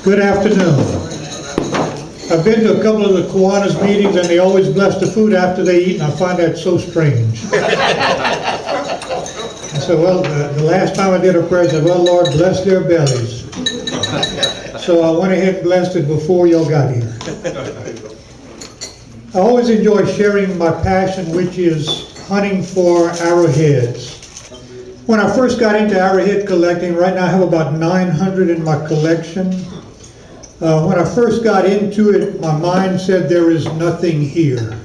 Good afternoon. I've been to a couple of the Kiwanis meetings and they always bless the food after they eat, and I find that so strange. I said, well, the last time I did a prayer, I said, well, Lord, bless their bellies. So I went ahead and blessed it before y'all got here. I always enjoy sharing my passion, which is hunting for arrowheads. When I first got into arrowhead collecting, right now I have about 900 in my collection. When I first got into it, my mind said there is nothing here.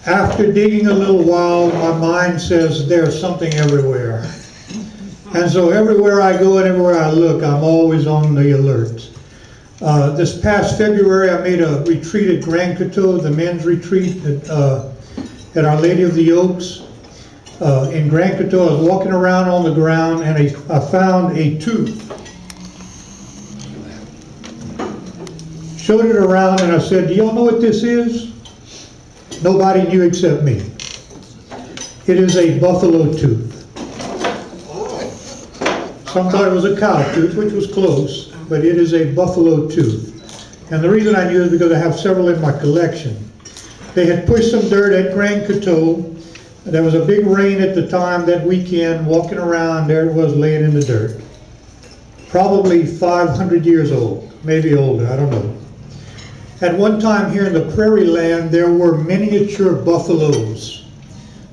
After digging a little while, my mind says there's something everywhere. And so everywhere I go and everywhere I look, I'm always on the alert. This past February, I made a retreat at Grand Coteau, the men's retreat at Our Lady of the Oaks. In Grand Coteau, I was walking around on the ground and I found a tooth. Showed it around and I said, do y'all know what this is? Nobody knew except me. It is a buffalo tooth. Some thought it was a cow tooth, which was close, but it is a buffalo tooth. And the reason I knew is because I have several in my collection. They had pushed some dirt at Grand Coteau. There was a big rain at the time that weekend, walking around, there it was laying in the dirt. Probably 500 years old, maybe older, I don't know. At one time here in the prairie land, there were miniature buffaloes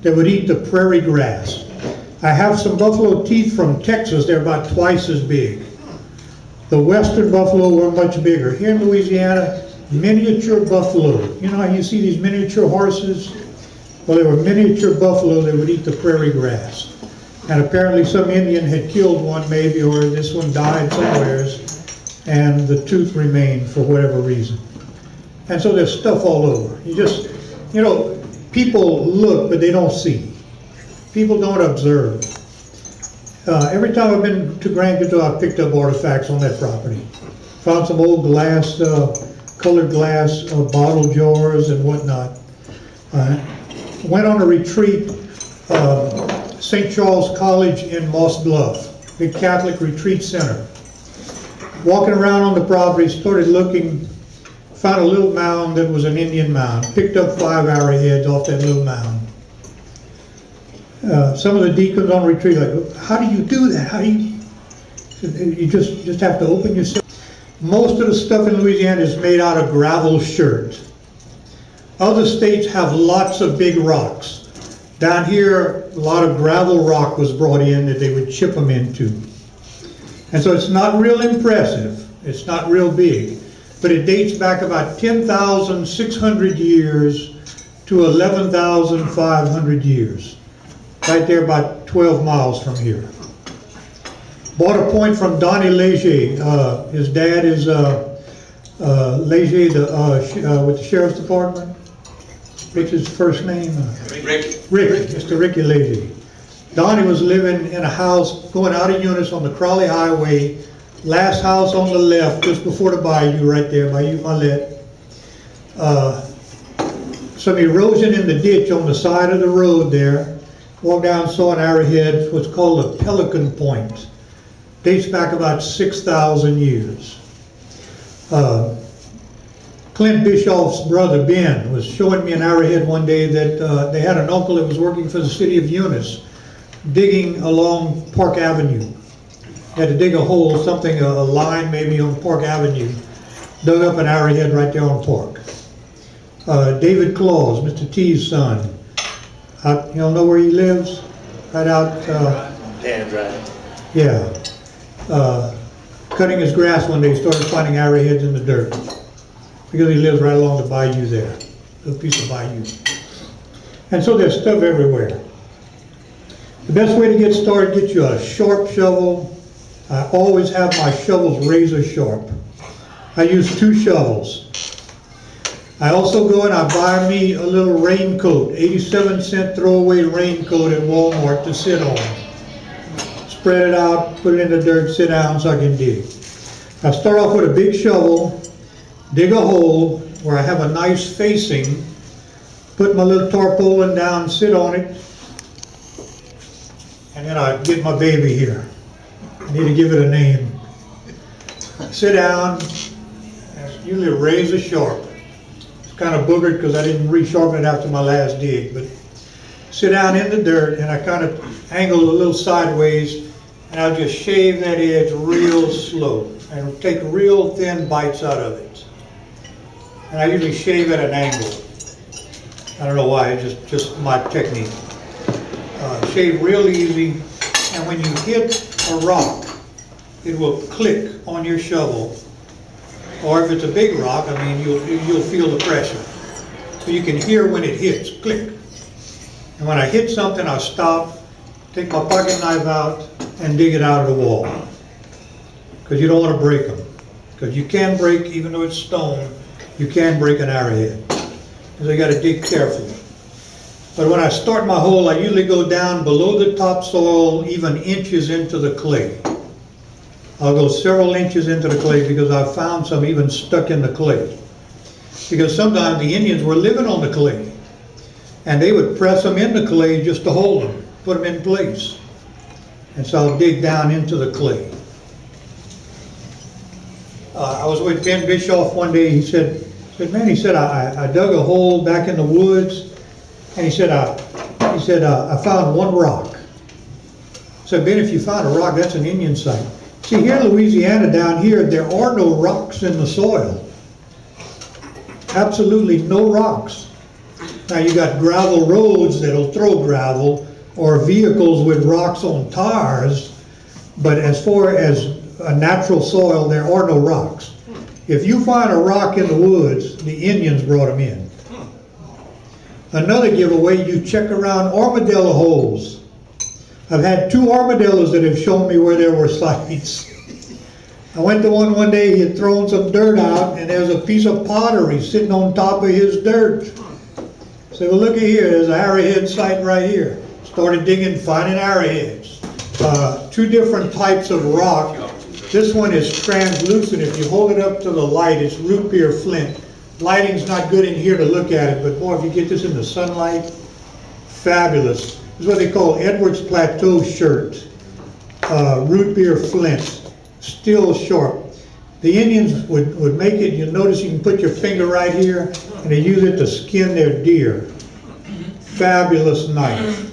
that would eat the prairie grass. I have some buffalo teeth from Texas. They're about twice as big. The western buffalo were much bigger. Here in Louisiana, miniature buffalo. You know how you see these miniature horses? Well, they were miniature buffalo that would eat the prairie grass. And apparently some Indian had killed one maybe, or this one died somewheres, and the tooth remained for whatever reason. And so there's stuff all over. People look, but they don't see. People don't observe. Every time I've been to Grand Coteau, I've picked up artifacts on that property. Found some old glass, colored glass, bottle jars and whatnot. Went on a retreat, St. Charles College in Moss Bluff, big Catholic retreat center. Walking around on the property, started looking, found a little mound that was an Indian mound. Picked up 5 arrowheads off that little mound. Some of the deacons on retreat like, how do you do that? How do you just have to open yourself. Most of the stuff in Louisiana is made out of gravel shirt. Other states have lots of big rocks. Down here, a lot of gravel rock was brought in that they would chip them into. And so it's not real impressive. It's not real big. But it dates back about 10,600 years to 11,500 years. Right there, about 12 miles from here. Bought a point from Donnie Leger. His dad is Leger with the Sheriff's Department. What's his first name? Ricky, Mr. Ricky Leger. Donnie was living in a house going out of Eunice on the Crowley Highway. Last house on the left, just before the bayou, right there, Bayou Mallet. Some erosion in the ditch on the side of the road there. Walked down, saw an arrowhead, what's called a pelican point. Dates back about 6,000 years. Clint Bischoff's brother, Ben, was showing me an arrowhead one day that they had an uncle that was working for the city of Eunice, digging along Park Avenue. Had to dig a hole, something, a line maybe on Park Avenue. Dug up an arrowhead right there on Park. David Claus, Mr. T's son. You all know where he lives? Right out... Dan Drive. Yeah. Cutting his grass one day, he started finding arrowheads in the dirt. Because he lives right along the bayou there. A piece of bayou. And so there's stuff everywhere. The best way to get started, get you a sharp shovel. I always have my shovels razor sharp. I use 2 shovels. I also go and I buy me a little raincoat, 87-cent throwaway raincoat at Walmart to sit on. Spread it out, put it in the dirt, sit down so I can dig. I start off with a big shovel, dig a hole where I have a nice facing, put my little tarpaulin down, sit on it, and then I get my baby here. I need to give it a name. sit down, and it's usually a razor sharp. It's kind of boogered because I didn't re-sharpen it after my last dig, but sit down in the dirt and I kind of angle a little sideways and I'll just shave that edge real slow and take real thin bites out of it. And I usually shave at an angle. I don't know why, it's just my technique. Shave real easy, and when you hit a rock, it will click on your shovel. Or if it's a big rock, I mean, you'll feel the pressure. So you can hear when it hits, click. And when I hit something, I stop, take my pocket knife out, and dig it out of the wall. Because you don't want to break them. Because you can break, even though it's stone, you can break an arrowhead. So you got to dig carefully. But when I start my hole, I usually go down below the topsoil, even inches into the clay. I'll go several inches into the clay because I've found some even stuck in the clay. Because sometimes the Indians were living on the clay. And they would press them in the clay just to hold them, put them in place. And so I'll dig down into the clay. I was with Ben Bischoff one day. He said, I dug a hole back in the woods, and he said, I found one rock. I said, Ben, if you found a rock, that's an Indian site. See, here in Louisiana, down here, there are no rocks in the soil. Absolutely no rocks. Now you got gravel roads that'll throw gravel, or vehicles with rocks on tires, but as far as a natural soil, there are no rocks. If you find a rock in the woods, the Indians brought them in. Another giveaway, you check around armadillo holes. I've had 2 armadillos that have shown me where there were sites. I went to one day, he had thrown some dirt out, and there's a piece of pottery sitting on top of his dirt. I said, well, look at here, there's an arrowhead site right here. Started digging, finding arrowheads. 2 different types of rock. This one is translucent. If you hold it up to the light, it's root beer flint. Lighting's not good in here to look at it, but boy, if you get this in the sunlight, fabulous. This is what they call Edwards Plateau shirt. Root beer flint, still sharp. The Indians would make it, you notice you can put your finger right here, and they use it to skin their deer. Fabulous knife.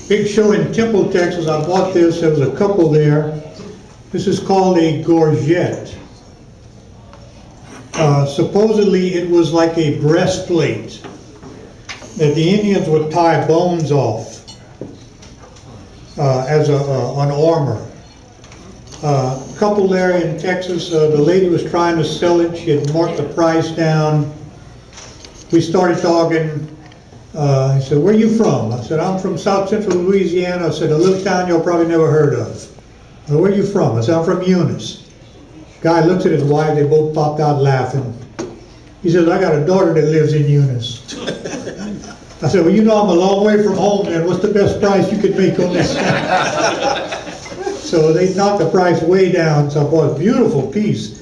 Big show in Temple, Texas. I bought this. There was a couple there. This is called a gorget. Supposedly it was like a breastplate that the Indians would tie bones off as an armor. A couple there in Texas, the lady was trying to sell it. She had marked the price down. We started talking. He said, where are you from? I said, I'm from South Central Louisiana. I said, a little town you'll probably never heard of. Where are you from? I said, I'm from Eunice. Guy looks at his wife, they both popped out laughing. He says, I got a daughter that lives in Eunice. I said, well, you know I'm a long way from home, man. What's the best price you could make on this? So they knocked the price way down. So I bought a beautiful piece.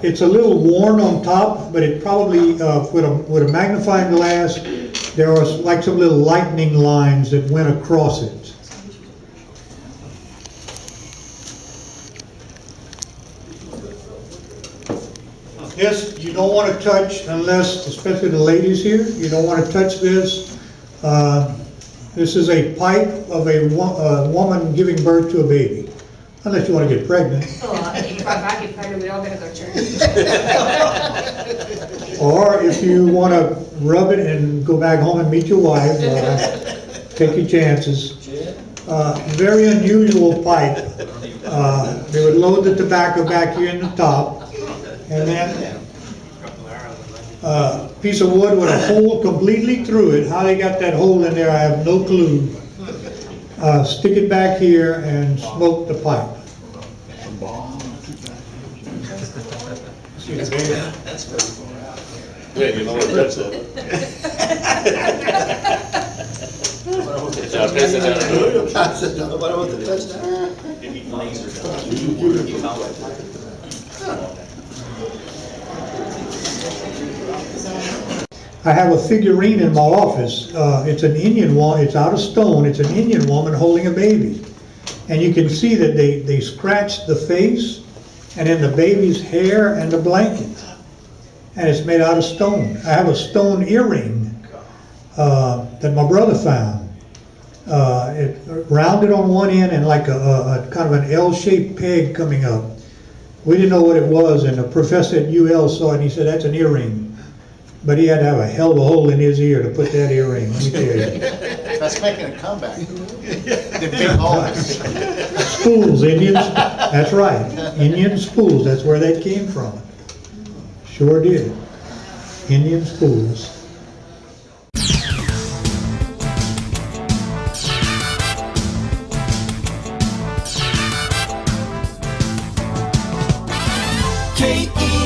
It's a little worn on top, but it probably, with a magnifying glass, there are like some little lightning lines that went across it. This you don't want to touch unless, especially the ladies here, you don't want to touch this. This is a pipe of a woman giving birth to a baby. Unless you want to get pregnant. Oh, if I get pregnant, we all gotta go to church. Or if you want to rub it and go back home and meet your wife, take your chances. Very unusual pipe. They would load the tobacco back here in the top, and then a piece of wood with a hole completely through it. How they got that hole in there, I have no clue. Stick it back here and smoke the pipe. That's very far out there. Yeah, you know what that's it. Pass it down. What about the touchdown? I have a figurine in my office. It's an Indian woman, it's out of stone, it's an Indian woman holding a baby. And you can see that they scratched the face and then the baby's hair and the blanket. And it's made out of stone. I have a stone earring that my brother found. It rounded on one end and like a kind of an L-shaped peg coming up. We didn't know what it was, and the professor at UL saw it and he said, "That's an earring." But he had to have a hell of a hole in his ear to put that earring, let me tell you. That's making a comeback. The big holes. Spools, Indians, that's right. Indian spools, that's where that came from. Sure did. Indian spools. K-E